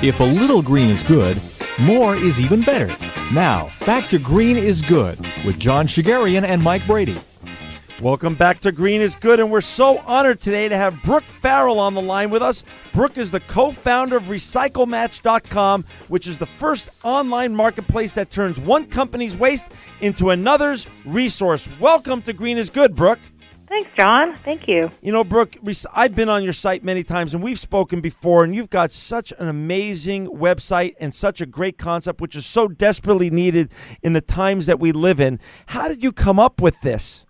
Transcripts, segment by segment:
If a little green is good, more is even better. Now, back to Green is Good with John Shigarian and Mike Brady. Welcome back to Green is Good, and we're so honored today to have Brooke Farrell on the line with us. Brooke is the co-founder of RecycleMatch.com, which is the first online marketplace that turns one company's waste into another's resource. Welcome to Green is Good, Brooke. Thanks, John. Thank you. You know, Brooke, I've been on your site many times, and we've spoken before, and you've got such an amazing website and such a great concept, which is so desperately needed in the times that we live in. How did you come up with this?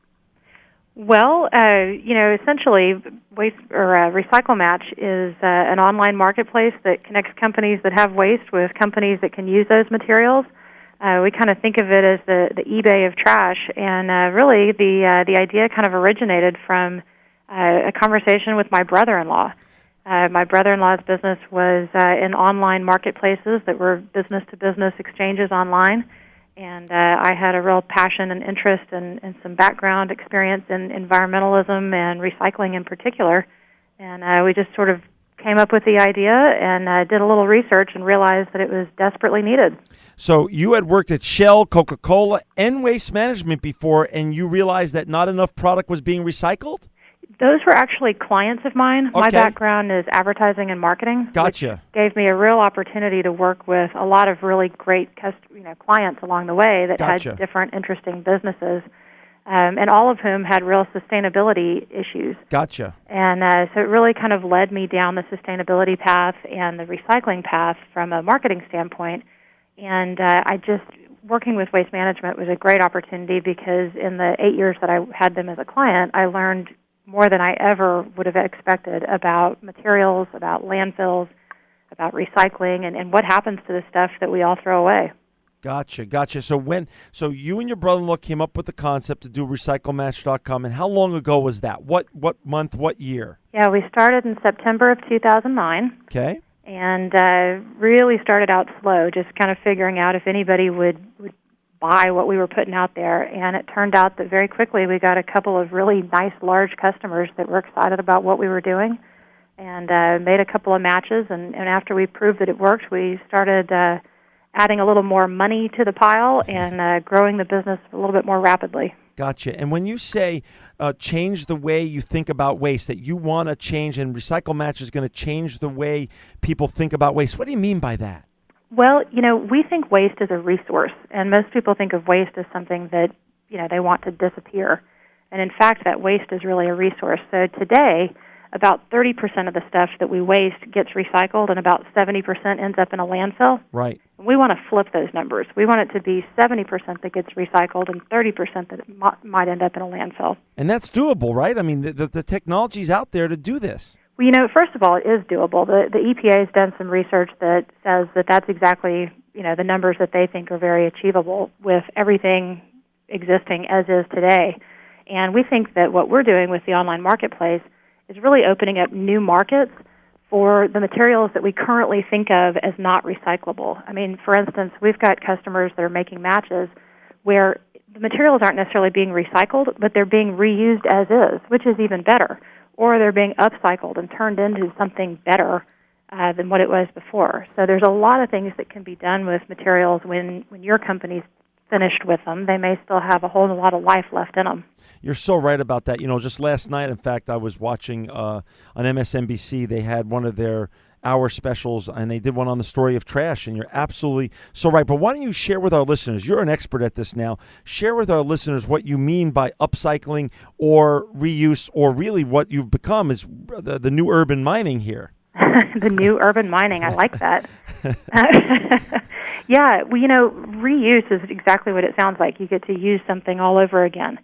Well, essentially, RecycleMatch is an online marketplace that connects companies that have waste with companies that can use those materials. We kind of think of it as the eBay of trash, and really the idea kind of originated from a conversation with my brother-in-law. My brother-in-law's business was in online marketplaces that were business-to-business exchanges online, and I had a real passion and interest and some background experience in environmentalism and recycling in particular, and we just sort of came up with the idea and did a little research and realized that it was desperately needed. So you had worked at Shell, Coca-Cola, and Waste Management before, and you realized that not enough product was being recycled? Those were actually clients of mine. Okay. My background is advertising and marketing. Gotcha. Which gave me a real opportunity to work with a lot of really great clients along the way that Gotcha. had different interesting businesses. And all of whom had real sustainability issues. Gotcha. And so it really kind of led me down the sustainability path and the recycling path from a marketing standpoint. And working with Waste Management was a great opportunity because in the 8 years that I had them as a client, I learned more than I ever would have expected about materials, about landfills, about recycling, and what happens to the stuff that we all throw away. Gotcha. So you and your brother-in-law came up with the concept to do RecycleMatch.com, and how long ago was that? What month, what year? Yeah, we started in September of 2009. Okay. And really started out slow, just kind of figuring out if anybody would buy what we were putting out there. And it turned out that very quickly we got a couple of really nice, large customers that were excited about what we were doing and made a couple of matches. And after we proved that it worked, we started adding a little more money to the pile and growing the business a little bit more rapidly. Gotcha. And when you say change the way you think about waste, that you want to change and RecycleMatch is going to change the way people think about waste, what do you mean by that? Well, we think waste is a resource, and most people think of waste as something that, they want to disappear. And in fact, that waste is really a resource. So today, about 30% of the stuff that we waste gets recycled, and about 70% ends up in a landfill. Right. We want to flip those numbers. We want it to be 70% that gets recycled and 30% that might end up in a landfill. And that's doable, right? I mean, the technology's out there to do this. Well, first of all, it is doable. The EPA has done some research that says that that's exactly, the numbers that they think are very achievable with everything existing as is today. And we think that what we're doing with the online marketplace is really opening up new markets for the materials that we currently think of as not recyclable. I mean, for instance, we've got customers that are making matches where the materials aren't necessarily being recycled, but they're being reused as is, which is even better. Or they're being upcycled and turned into something better than what it was before. So there's a lot of things that can be done with materials when your company's finished with them. They may still have a whole lot of life left in them. You're so right about that. Just last night, in fact, I was watching on MSNBC. They had one of their hour specials, and they did one on the story of trash, and you're absolutely so right. But why don't you share with our listeners, you're an expert at this now, share with our listeners what you mean by upcycling or reuse, or really what you've become is the new urban mining here. The new urban mining, I like that. Yeah, reuse is exactly what it sounds like. You get to use something all over again.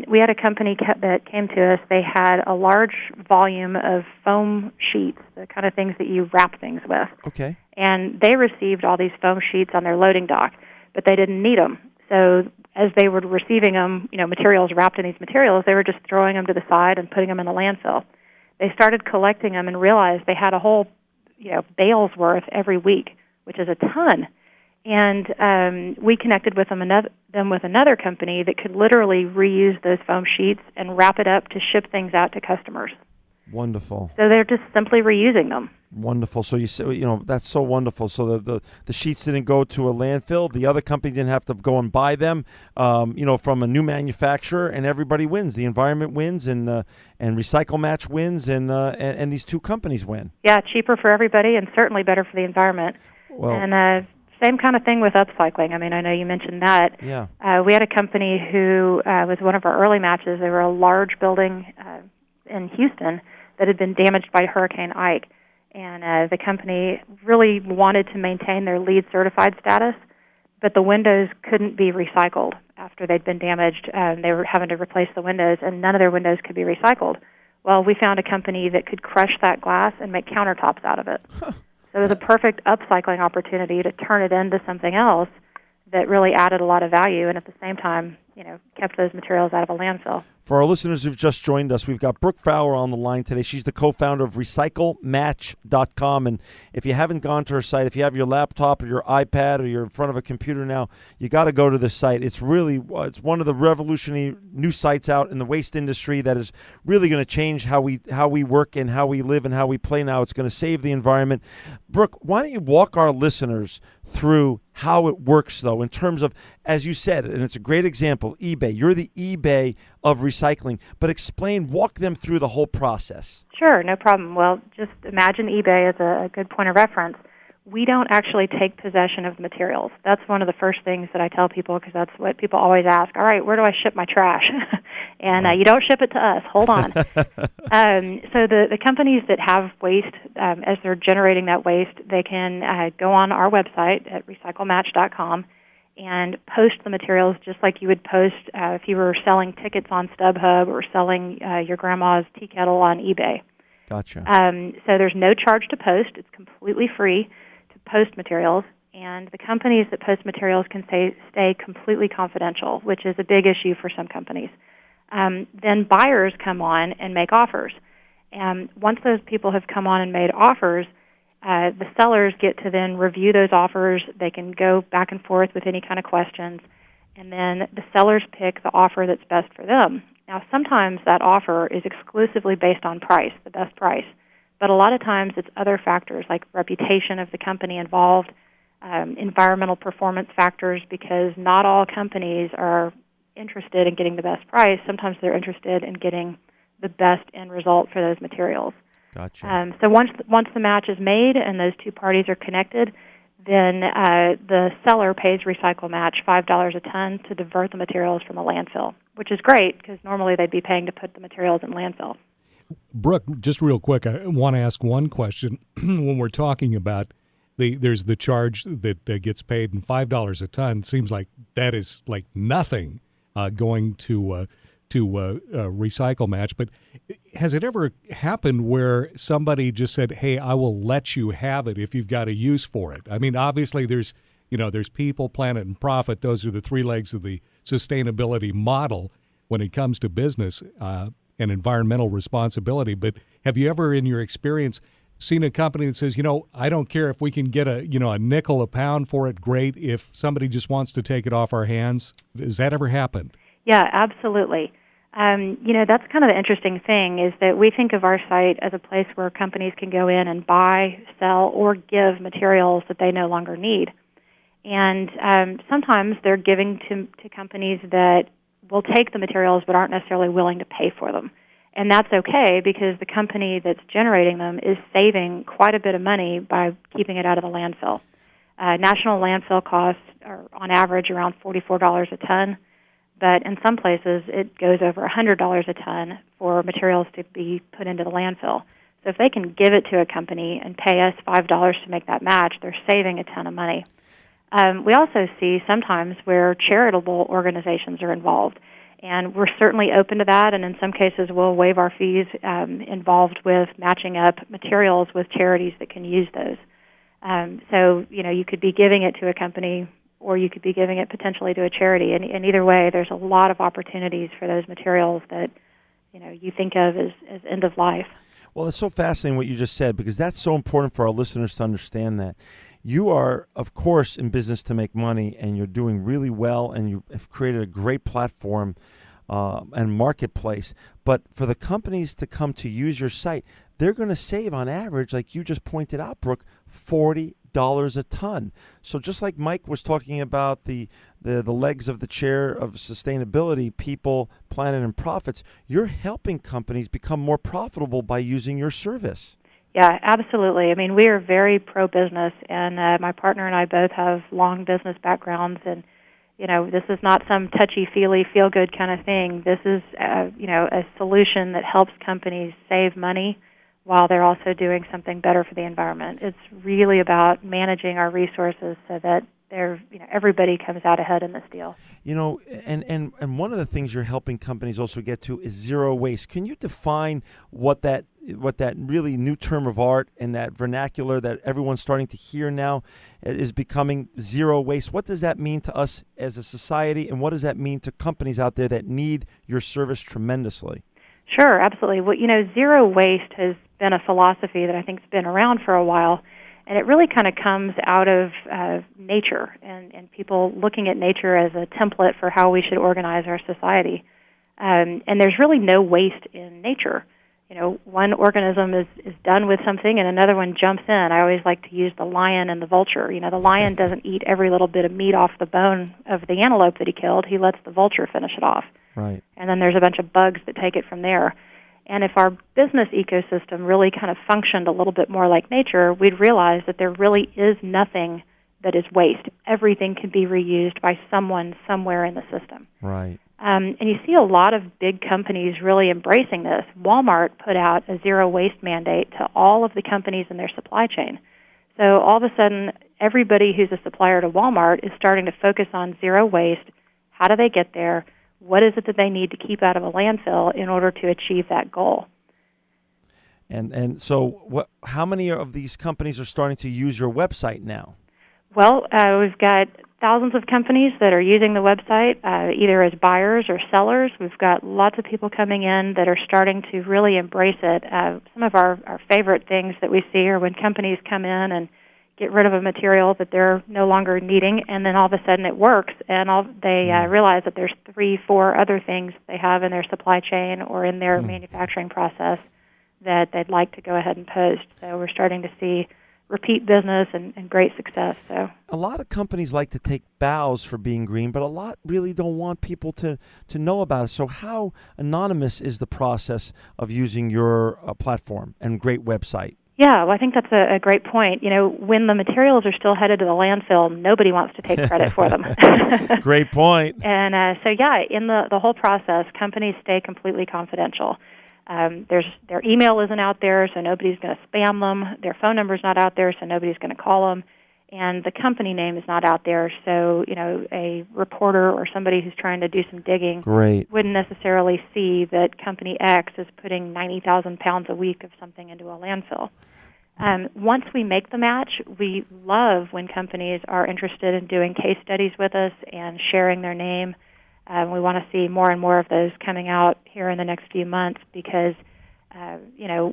We had a company that came to us. They had a large volume of foam sheets, the kind of things that you wrap things with. Okay. And they received all these foam sheets on their loading dock, but they didn't need them. So as they were receiving them, materials wrapped in these materials, they were just throwing them to the side and putting them in the landfill. They started collecting them and realized they had a whole, bale's worth every week, which is a ton. And we connected with them with another company that could literally reuse those foam sheets and wrap it up to ship things out to customers. Wonderful. So they're just simply reusing them. Wonderful. So you say, that's so wonderful. So the sheets didn't go to a landfill. The other company didn't have to go and buy them, from a new manufacturer, and everybody wins. The environment wins, and RecycleMatch wins, and these two companies win. Yeah, cheaper for everybody, and certainly better for the environment. Well, and same kind of thing with upcycling. I mean, I know you mentioned that. Yeah. We had a company who was one of our early matches. They were a large building in Houston that had been damaged by Hurricane Ike. And the company really wanted to maintain their LEED certified status, but the windows couldn't be recycled after they'd been damaged. They were having to replace the windows, and none of their windows could be recycled. Well, we found a company that could crush that glass and make countertops out of it. So it was a perfect upcycling opportunity to turn it into something else that really added a lot of value, and at the same time, kept those materials out of a landfill. For our listeners who've just joined us, we've got Brooke Farrell on the line today. She's the co-founder of RecycleMatch.com. And if you haven't gone to her site, if you have your laptop or your iPad or you're in front of a computer now, you got to go to the site. It's really, it's one of the revolutionary new sites out in the waste industry that is really going to change how we work and how we live and how we play now. It's going to save the environment. Brooke, why don't you walk our listeners through how it works, though, in terms of, as you said, and it's a great example, eBay. You're the eBay of recycling, but walk them through the whole process. Sure, no problem. Well, just imagine eBay as a good point of reference. We don't actually take possession of the materials. That's one of the first things that I tell people, because that's what people always ask. All right, where do I ship my trash? And you don't ship it to us. Hold on. So the companies that have waste, as they're generating that waste, they can go on our website at RecycleMatch.com and post the materials just like you would post if you were selling tickets on StubHub or selling your grandma's tea kettle on eBay. Gotcha. So there's no charge to post. It's completely free to post materials, and the companies that post materials can stay completely confidential, which is a big issue for some companies. Then buyers come on and make offers. Once those people have come on and made offers, the sellers get to then review those offers. They can go back and forth with any kind of questions, and then the sellers pick the offer that's best for them. Now, sometimes that offer is exclusively based on price, the best price, but a lot of times it's other factors like reputation of the company involved, environmental performance factors, because not all companies are interested in getting the best price. Sometimes they're interested in getting the best end result for those materials. Gotcha. So once the match is made and those two parties are connected, then the seller pays RecycleMatch $5 a ton to divert the materials from a landfill, which is great because normally they'd be paying to put the materials in landfill. Brooke, just real quick, I want to ask one question. When we're talking about there's the charge that gets paid, and $5 a ton seems like that is like nothing going to RecycleMatch. But has it ever happened where somebody just said, "Hey, I will let you have it if you've got a use for it"? I mean, obviously there's people, planet, and profit. Those are the three legs of the sustainability model when it comes to business and environmental responsibility. But have you ever, in your experience, seen a company that says, I don't care if we can get a nickel a pound for it, great. If somebody just wants to take it off our hands, has that ever happened? Yeah, absolutely. That's kind of the interesting thing is that we think of our site as a place where companies can go in and buy, sell, or give materials that they no longer need. And sometimes they're giving to companies that will take the materials but aren't necessarily willing to pay for them. And that's okay because the company that's generating them is saving quite a bit of money by keeping it out of the landfill. National landfill costs are on average around $44 a ton, but in some places it goes over $100 a ton for materials to be put into the landfill. So if they can give it to a company and pay us $5 to make that match, they're saving a ton of money. We also see sometimes where charitable organizations are involved, and we're certainly open to that, and in some cases we'll waive our fees involved with matching up materials with charities that can use those. So, you could be giving it to a company or you could be giving it potentially to a charity, and either way there's a lot of opportunities for those materials that, you think of as end of life. Well, it's so fascinating what you just said because that's so important for our listeners to understand that. You are, of course, in business to make money, and you're doing really well, and you have created a great platform and marketplace. But for the companies to come to use your site, they're going to save on average, like you just pointed out, Brooke, $40 a ton. So just like Mike was talking about the legs of the chair of sustainability, people, planet, and profits, you're helping companies become more profitable by using your service. Yeah, absolutely. I mean, we are very pro-business, and my partner and I both have long business backgrounds, and this is not some touchy-feely, feel-good kind of thing. This is, a solution that helps companies save money while they're also doing something better for the environment. It's really about managing our resources so that everybody comes out ahead in this deal. And one of the things you're helping companies also get to is zero waste. Can you define what that really new term of art and that vernacular that everyone's starting to hear now is becoming zero waste? What does that mean to us as a society, and what does that mean to companies out there that need your service tremendously? Sure, absolutely. Well, zero waste has been a philosophy that I think has been around for a while. And it really kind of comes out of nature and people looking at nature as a template for how we should organize our society. And there's really no waste in nature. One organism is done with something and another one jumps in. I always like to use the lion and the vulture. The lion doesn't eat every little bit of meat off the bone of the antelope that he killed. He lets the vulture finish it off. Right. And then there's a bunch of bugs that take it from there. And if our business ecosystem really kind of functioned a little bit more like nature, we'd realize that there really is nothing that is waste. Everything can be reused by someone somewhere in the system. Right. And you see a lot of big companies really embracing this. Walmart put out a zero waste mandate to all of the companies in their supply chain. So all of a sudden, everybody who's a supplier to Walmart is starting to focus on zero waste. How do they get there? What is it that they need to keep out of a landfill in order to achieve that goal? And so how many of these companies are starting to use your website now? Well, we've got thousands of companies that are using the website, either as buyers or sellers. We've got lots of people coming in that are starting to really embrace it. Some of our favorite things that we see are when companies come in and get rid of a material that they're no longer needing, and then all of a sudden it works, and they realize that there's 3-4 other things they have in their supply chain or in their manufacturing process that they'd like to go ahead and post. So we're starting to see repeat business and great success. So a lot of companies like to take bows for being green, but a lot really don't want people to know about it. So how anonymous is the process of using your platform and great website? Yeah, well, I think that's a great point. When the materials are still headed to the landfill, nobody wants to take credit for them. Great point. And in the whole process, companies stay completely confidential. Their email isn't out there, so nobody's going to spam them. Their phone number's not out there, so nobody's going to call them. And the company name is not out there, so a reporter or somebody who's trying to do some digging wouldn't necessarily see that Company X is putting 90,000 pounds a week of something into a landfill. Once we make the match, we love when companies are interested in doing case studies with us and sharing their name. We want to see more and more of those coming out here in the next few months because,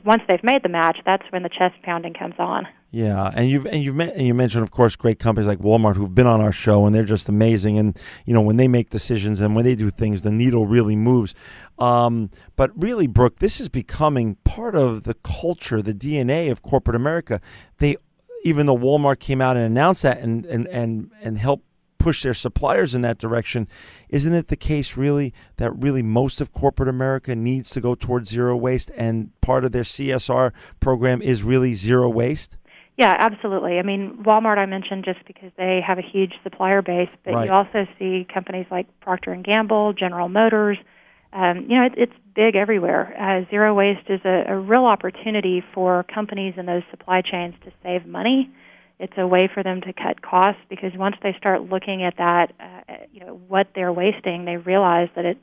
once they've made the match, that's when the chest pounding comes on. Yeah, and you mentioned, of course, great companies like Walmart who've been on our show, and they're just amazing. And when they make decisions and when they do things, the needle really moves. But really, Brooke, this is becoming part of the culture, the DNA of corporate America. Even though Walmart came out and announced that and helped push their suppliers in that direction, isn't it the case really that really most of corporate America needs to go towards zero waste, and part of their CSR program is really zero waste? Yeah, absolutely. I mean, Walmart I mentioned just because they have a huge supplier base, but Right. You also see companies like Procter & Gamble, General Motors. It's big everywhere. Zero waste is a real opportunity for companies in those supply chains to save money. It's a way for them to cut costs because once they start looking at that, what they're wasting, they realize that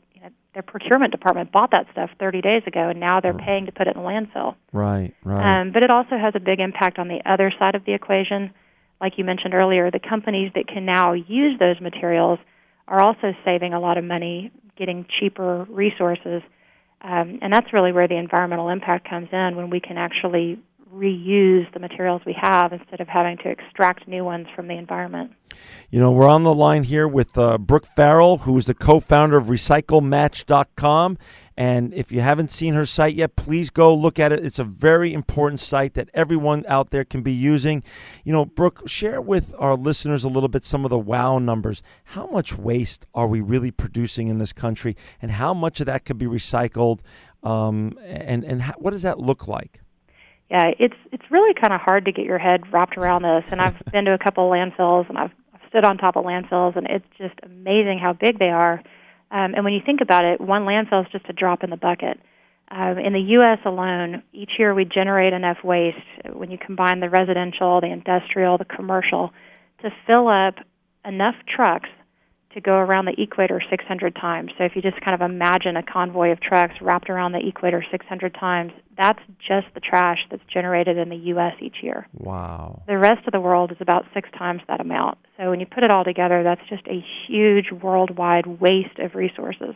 their procurement department bought that stuff 30 days ago, and now they're paying to put it in a landfill. Right. But it also has a big impact on the other side of the equation. Like you mentioned earlier, the companies that can now use those materials are also saving a lot of money, getting cheaper resources. And that's really where the environmental impact comes in, when we can actually reuse the materials we have instead of having to extract new ones from the environment. We're on the line here with Brooke Farrell, who is the co-founder of RecycleMatch.com. And if you haven't seen her site yet, please go look at it. It's a very important site that everyone out there can be using. Brooke, share with our listeners a little bit some of the wow numbers. How much waste are we really producing in this country, and how much of that could be recycled? What does that look like? Yeah, it's really kind of hard to get your head wrapped around this. And I've been to a couple of landfills, and I've stood on top of landfills, and it's just amazing how big they are. And when you think about it, one landfill is just a drop in the bucket. In the U.S. alone, each year we generate enough waste, when you combine the residential, the industrial, the commercial, to fill up enough trucks to go around the equator 600 times. So if you just kind of imagine a convoy of trucks wrapped around the equator 600 times, that's just the trash that's generated in the U.S. each year. Wow. The rest of the world is about 6 times that amount. So when you put it all together, that's just a huge worldwide waste of resources.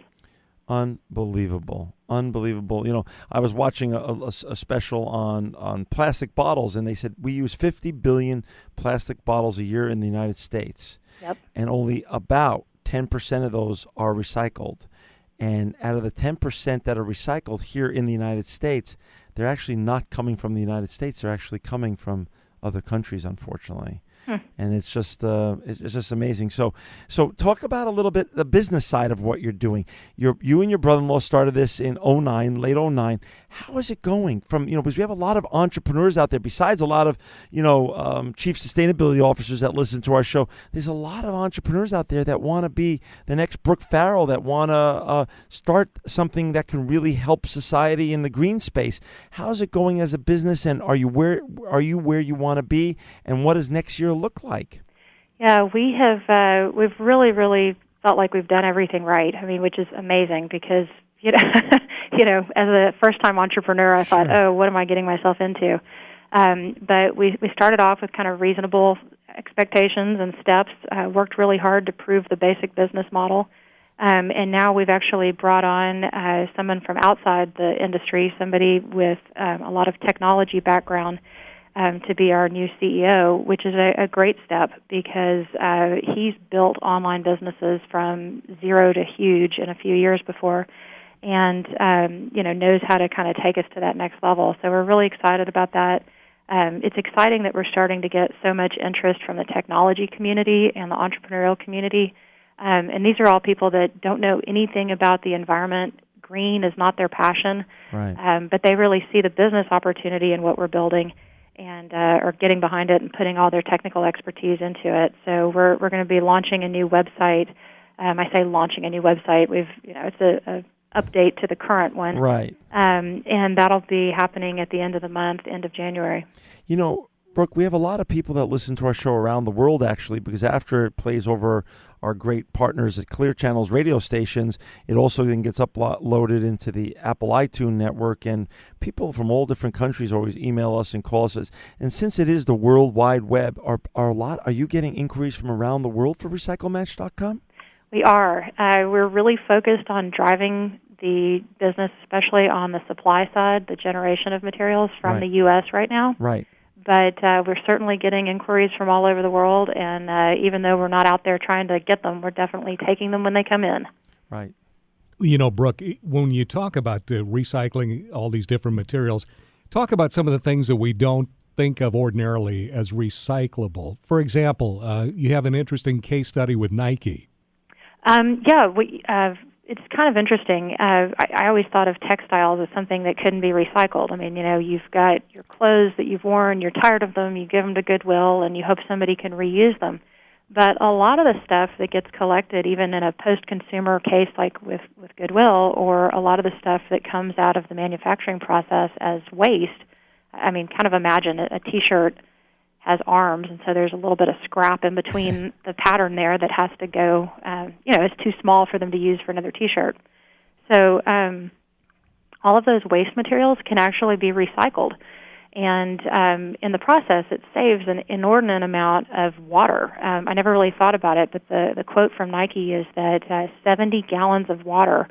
Unbelievable. I was watching a special on plastic bottles, and they said we use 50 billion plastic bottles a year in the United States. Yep. And only about 10% of those are recycled. And out of the 10% that are recycled here in the United States, they're actually not coming from the United States. They're actually coming from other countries, unfortunately. And it's just amazing. So talk about a little bit the business side of what you're doing. You and your brother-in-law started this in late 09. How is it going? Because we have a lot of entrepreneurs out there. Besides a lot of chief sustainability officers that listen to our show, there's a lot of entrepreneurs out there that want to be the next Brooke Farrell, that want to start something that can really help society in the green space. How's it going as a business? And are you where you want to be? And what does next year look like? Yeah, we've really felt like we've done everything right. I mean, which is amazing because as a first-time entrepreneur, I thought, oh, what am I getting myself into? But we started off with kind of reasonable expectations and steps. Worked really hard to prove the basic business model, and now we've actually brought on someone from outside the industry, somebody with a lot of technology background, to be our new CEO, which is a great step because he's built online businesses from zero to huge in a few years before, and knows how to kind of take us to that next level. So we're really excited about that. It's exciting that we're starting to get so much interest from the technology community and the entrepreneurial community, and these are all people that don't know anything about the environment. Green is not their passion, right. But they really see the business opportunity in what we're building, and are getting behind it and putting all their technical expertise into it. So we're going to be launching a new website. I say launching a new website. It's a update to the current one. Right. And that'll be happening at the end of the month, end of January. Brooke, we have a lot of people that listen to our show around the world, actually, because after it plays over our great partners at Clear Channel's radio stations, it also then gets uploaded into the Apple iTunes network, and people from all different countries always email us and call us. And since it is the World Wide Web, are you getting inquiries from around the world for RecycleMatch.com? We are. We're really focused on driving the business, especially on the supply side, the generation of materials from the U.S. right now. Right. But we're certainly getting inquiries from all over the world, and even though we're not out there trying to get them, we're definitely taking them when they come in. Right. Brooke, when you talk about recycling all these different materials, talk about some of the things that we don't think of ordinarily as recyclable. For example, you have an interesting case study with Nike. It's kind of interesting. I always thought of textiles as something that couldn't be recycled. I mean, you've got your clothes that you've worn, you're tired of them, you give them to Goodwill, and you hope somebody can reuse them. But a lot of the stuff that gets collected, even in a post-consumer case like with Goodwill, or a lot of the stuff that comes out of the manufacturing process as waste, I mean, kind of imagine a T-shirt has arms, and so there's a little bit of scrap in between the pattern there that has to go, it's too small for them to use for another T-shirt. So all of those waste materials can actually be recycled. And in the process, it saves an inordinate amount of water. I never really thought about it, but the quote from Nike is that 70 gallons of water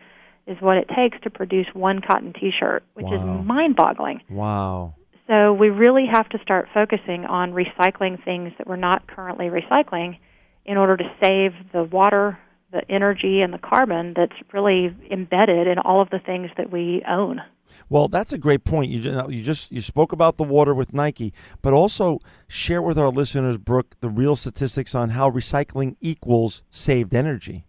is what it takes to produce one cotton T-shirt, which is mind-boggling. Wow. So we really have to start focusing on recycling things that we're not currently recycling in order to save the water, the energy, and the carbon that's really embedded in all of the things that we own. Well, that's a great point. You spoke about the water with Nike, but also share with our listeners, Brooke, the real statistics on how recycling equals saved energy.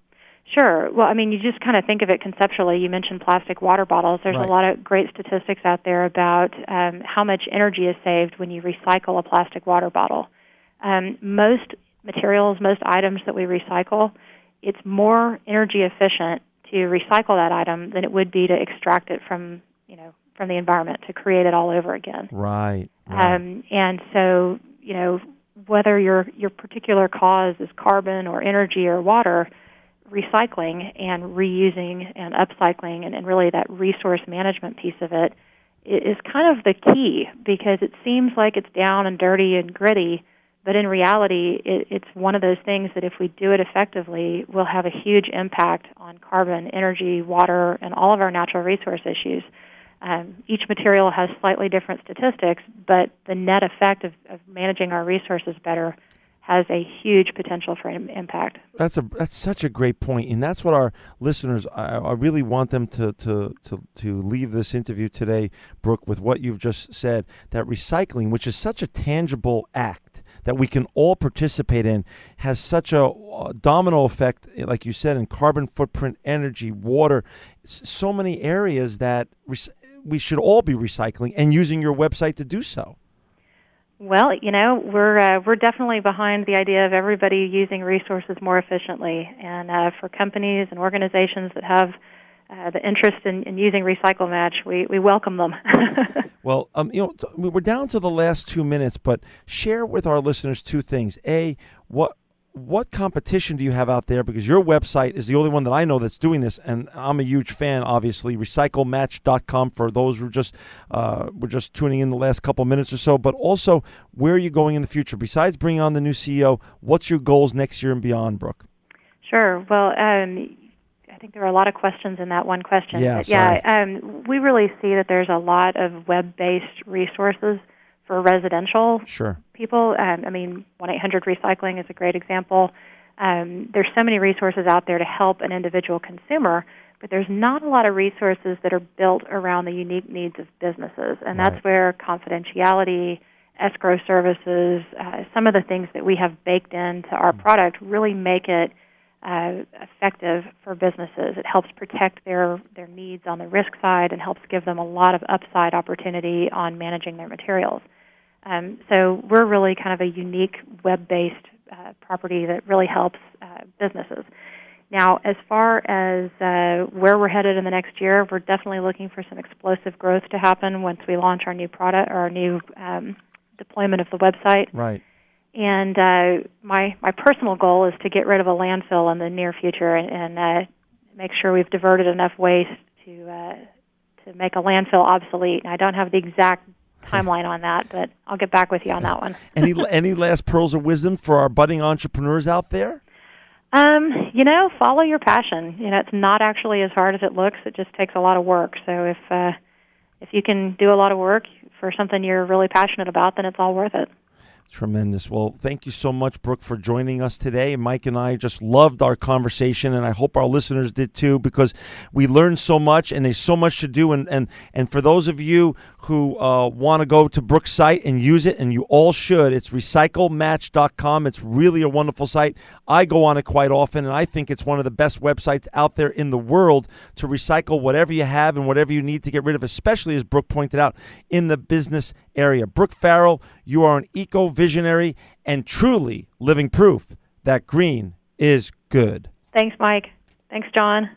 Sure. Well, I mean, you just kind of think of it conceptually. You mentioned plastic water bottles. There's Right. a lot of great statistics out there about how much energy is saved when you recycle a plastic water bottle. Most materials, most items that we recycle, it's more energy efficient to recycle that item than it would be to extract it from the environment to create it all over again. Right. And so, whether your particular cause is carbon or energy or water, recycling and reusing and upcycling and really that resource management piece of it is kind of the key, because it seems like it's down and dirty and gritty, but in reality, it's one of those things that if we do it effectively, will have a huge impact on carbon, energy, water, and all of our natural resource issues. Each material has slightly different statistics, but the net effect of managing our resources better has a huge potential for impact. That's such a great point, and that's what our listeners. I really want them to leave this interview today, Brooke, with what you've just said. That recycling, which is such a tangible act that we can all participate in, has such a domino effect, like you said, in carbon footprint, energy, water, so many areas that we should all be recycling and using your website to do so. Well, we're definitely behind the idea of everybody using resources more efficiently, and for companies and organizations that have the interest in using RecycleMatch, we welcome them. Well, we're down to the last 2 minutes, but share with our listeners two things. A, what competition do you have out there? Because your website is the only one that I know that's doing this, and I'm a huge fan, obviously. RecycleMatch.com for those who were just tuning in the last couple minutes or so. But also, where are you going in the future? Besides bringing on the new CEO, what's your goals next year and beyond, Brooke? Sure. Well, I think there are a lot of questions in that one question. Yeah, sorry. We really see that there's a lot of web-based resources for residential people. 1-800-RECYCLING is a great example. There's so many resources out there to help an individual consumer, but there's not a lot of resources that are built around the unique needs of businesses, and that's where confidentiality, escrow services, some of the things that we have baked into our product really make it effective for businesses. It helps protect their needs on the risk side and helps give them a lot of upside opportunity on managing their materials. So we're really kind of a unique web-based property that really helps businesses. Now, as far as where we're headed in the next year, we're definitely looking for some explosive growth to happen once we launch our new product or our new deployment of the website. Right. And my personal goal is to get rid of a landfill in the near future and make sure we've diverted enough waste to make a landfill obsolete. And I don't have the exact timeline on that, but I'll get back with you on that one. Any last pearls of wisdom for our budding entrepreneurs out there? Follow your passion. It's not actually as hard as it looks. It just takes a lot of work. So if you can do a lot of work for something you're really passionate about, then it's all worth it. Tremendous. Well, thank you so much, Brooke, for joining us today. Mike and I just loved our conversation, and I hope our listeners did too, because we learned so much, and there's so much to do. And for those of you who want to go to Brooke's site and use it, and you all should, it's RecycleMatch.com. It's really a wonderful site. I go on it quite often, and I think it's one of the best websites out there in the world to recycle whatever you have and whatever you need to get rid of, especially, as Brooke pointed out, in the business area. Brooke Farrell, you are an eco-visionary and truly living proof that green is good. Thanks, Mike. Thanks, John.